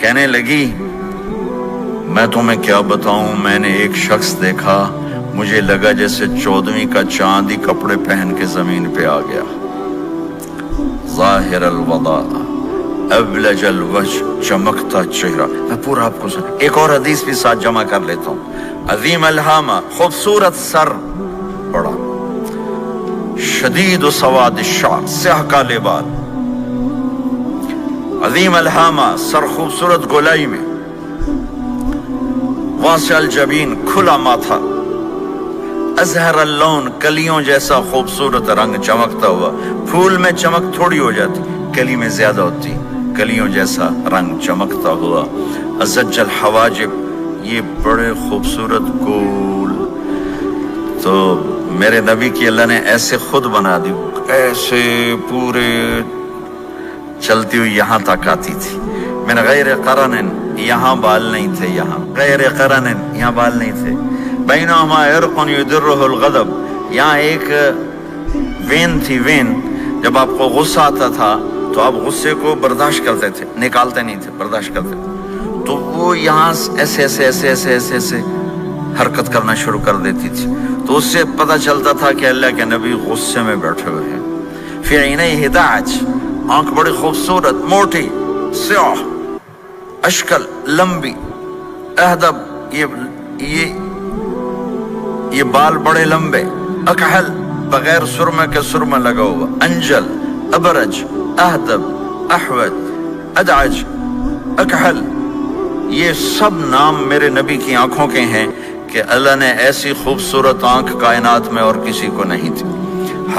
کہنے لگی میں تمہیں کیا بتاؤں، میں نے ایک شخص دیکھا، مجھے لگا جیسے 14ویں کا چاند ہی کپڑے پہن کے زمین پہ آ گیا، ظاہر الوضاء ابلج الوجہ، چمکتا چہرہ۔ میں پورا آپ کو ایک اور حدیث بھی ساتھ جمع کر لیتا ہوں۔ عظیم الہامہ، خوبصورت سر، بڑا شدید و سواد الشعر، سیاہ کالے بال، عظیم الہامہ، سر خوبصورت گولائی میں، واسع الجبین، کھلا ماتھا، ازہر اللون، کلیوں جیسا خوبصورت رنگ، چمکتا ہوا۔ پھول میں چمک تھوڑی ہو جاتی، کلی میں زیادہ ہوتی، کلیوں جیسا رنگ، چمکتا ہوا۔ ازج الحواجب، یہ بڑے خوبصورت گول۔ تو میرے نبی کی اللہ نے ایسے خود بنا دی، ایسے پورے چلتی ہوئی یہاں تک آتی تھی۔ من غیر قرن، یہاں بال نہیں تھے، یہاں غیر قرن، یہاں بال نہیں تھے۔ بینہما عرق یدرہ الغضب، یہاں ایک وین تھی، وین، جب آپ کو غصہ آتا تھا تو آپ غصے کو برداشت کرتے تھے، نکالتے نہیں تھے، برداشت کرتے تھے، تو وہ یہاں ایسے ایسے ایسے ایسے ایسے ایسے حرکت کرنا شروع کر دیتی تھی، تو اس سے پتہ چلتا تھا کہ اللہ کے نبی غصے میں بیٹھے ہوئے ہیں۔ فی عینیہ دعج، آنکھ بڑی خوبصورت، موٹی، سیاہ، اشکل، لمبی، اہدب، یہ بال بڑے لمبے، اکحل، بغیر سرمہ کے سرمہ لگا ہوا، انجل، ابرج، اہدب، احوج، ادعج، اکحل، یہ سب نام میرے نبی کی آنکھوں کے ہیں کہ اللہ نے ایسی خوبصورت آنکھ کائنات میں اور کسی کو نہیں تھی۔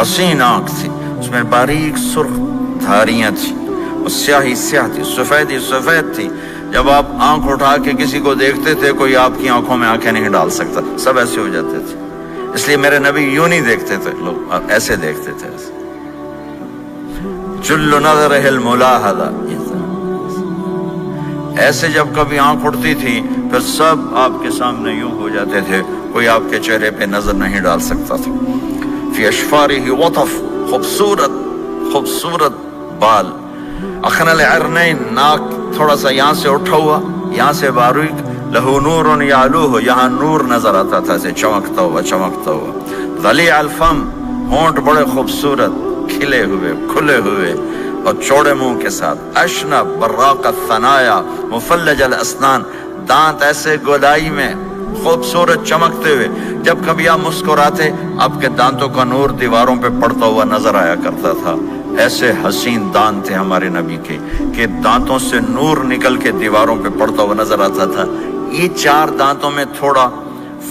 حسین آنکھ تھی، اس میں باریک سرخ دھاریاں تھیں، اور سیاہی سیاہ تھی، سفیدی سفید تھی۔ جب آپ آنکھ اٹھا کے کسی کو دیکھتے تھے، کوئی آپ کی آنکھوں میں آنکھیں نہیں ڈال سکتا، سب ایسے ہو جاتے تھے۔ اس لیے میرے نبی یوں نہیں دیکھتے تھے، لوگ ایسے دیکھتے تھے۔ جل نظرہ الملاحظہ، ایسے جب کبھی آنکھ اٹھتی تھی پھر سب آپ کے سامنے یوں ہو جاتے تھے، کوئی آپ کے چہرے پہ نظر نہیں ڈال سکتا تھا۔ فی اشفارہ وطف، خوبصورت خوبصورت بال، اخن العرنین، ناک تھوڑا سا یہاں سے اٹھا ہوا، یہاں سے باریک، لہو نور یعلوہ، یہاں نور نظر آتا تھا، اسے چمکتا ہوا چمکتا ہوا۔ ضلیع الفم، ہونٹ بڑے خوبصورت، کھلے ہوئے کھلے ہوئے اور چوڑے منہ کے ساتھ۔ اشنب براق الثنایا، مفلج الاسنان، دانت ایسے گولائی میں خوبصورت چمکتے ہوئے، جب کبھی آپ مسکراتے آپ کے دانتوں کا نور دیواروں پہ پڑتا ہوا نظر آیا کرتا تھا۔ ایسے حسین دانت تھے ہمارے نبی کے کہ دانتوں سے نور نکل کے دیواروں پہ پڑتا ہوا نظر آتا تھا۔ یہ 4 دانتوں میں تھوڑا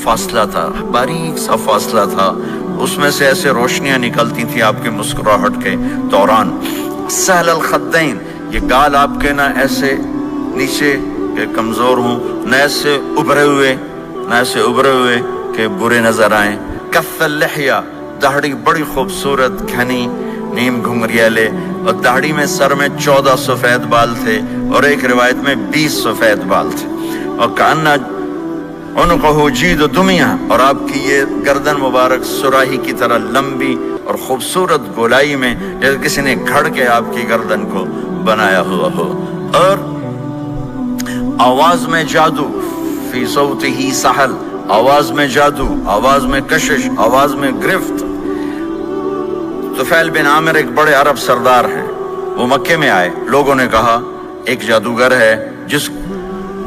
فاصلہ تھا، باریک سا فاصلہ تھا، اس میں سے ایسے روشنیاں نکلتی تھی آپ کے مسکراہٹ کے دوران۔ سہل الخدین، یہ گال آپ کے نہ ایسے نیچے کہ کمزور ہوں، نہ ایسے ابھرے ہوئے کہ برے نظر آئیں۔ کف اللحیہ، داڑھی بڑی خوبصورت گھنی، نیم گھنگریالے، اور داڑھی میں سر میں 14 سفید بال تھے، اور ایک روایت میں 20 سفید بال تھے۔ اور کأنہ عنقہ جید دمیہ، اور آپ کی یہ گردن مبارک سراہی کی طرح لمبی اور خوبصورت گولائی میں، جیسے کسی نے گھڑ کے آپ کی گردن کو بنایا ہوا ہو۔ اور آواز میں جادو، فی صوتہ سحل، آواز میں جادو، آواز میں کشش، آواز میں گرفت۔ طفیل بن عامر ایک بڑے عرب سردار ہیں، وہ مکے میں آئے، لوگوں نے کہا ایک جادوگر ہے جس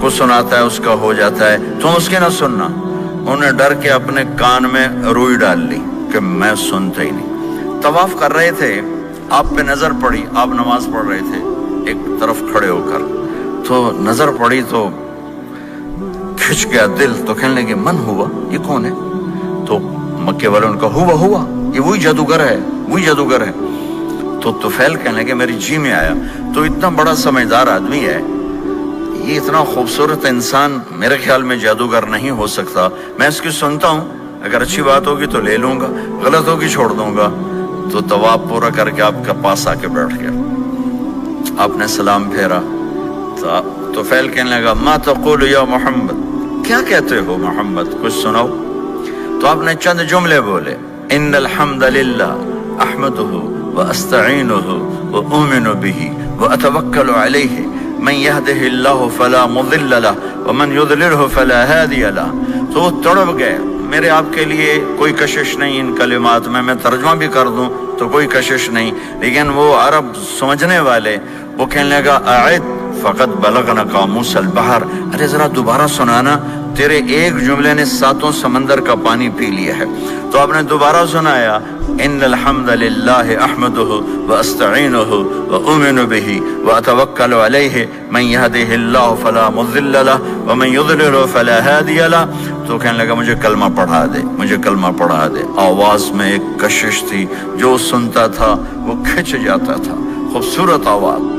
کو سناتا ہے اس کا ہو جاتا ہے، تم اس کے نہ سننا۔ انہوں نے ڈر کے اپنے کان میں روئی ڈال لی کہ میں سنتا ہی نہیں۔ طواف کر رہے تھے، آپ پہ نظر پڑی، آپ نماز پڑھ رہے تھے ایک طرف کھڑے ہو کر، تو نظر پڑی تو کھچ گیا دل، تو کہنے لگے من ہوا، یہ کون ہے؟ تو مکے والوں نے کہا ہوا یہ وہی جادوگر ہے۔ تو طفیل کہنے لگے میری جی میں آیا، تو اتنا بڑا سمجھدار آدمی ہے، یہ اتنا خوبصورت انسان میرے خیال میں جادوگر نہیں ہو سکتا، میں اس کی سنتا ہوں، اگر اچھی بات ہوگی تو لے لوں گا، غلط ہوگی چھوڑ دوں گا۔ تو طواف پورا کر کے آپ کے پاس آ کے بیٹھ گیا، آپ نے سلام پھیرا، تو طفیل کہنے لگا ما تقول یا محمد، کیا کہتے ہو محمد، کچھ سناؤ۔ تو آپ نے چند جملے بولے، ان الحمد للہ احمدہ واستعینہ واؤمن بہ واتوکل علیہ، من يهده الله فلا مضل له ومن يضلله فلا هادي له. تو وہ تڑپ گئے. میرے آپ کے لیے کوئی کشش نہیں ان کلمات میں ترجمہ بھی کر دوں تو کوئی کشش نہیں، لیکن وہ عرب سمجھنے والے وہ کہنے لگا اعد فقط بلغنا قاموس البحر، ارے ذرا دوبارہ سنانا، تیرے ایک جملے نے 7 سمندر کا پانی پی لیا ہے. تو آپ نے دوبارہ سنایا ان الحمد للہ احمدہ واستعینہ واؤمن بہ واتوکل علیہ من یہدہ اللہ فلا مضل لہ ومن یضلل فلا ہادی لہ. تو کہنے لگا مجھے کلمہ پڑھا دے، مجھے کلمہ پڑھا دے. آواز میں ایک کشش تھی، جو سنتا تھا وہ کھچ جاتا تھا. خوبصورت آواز.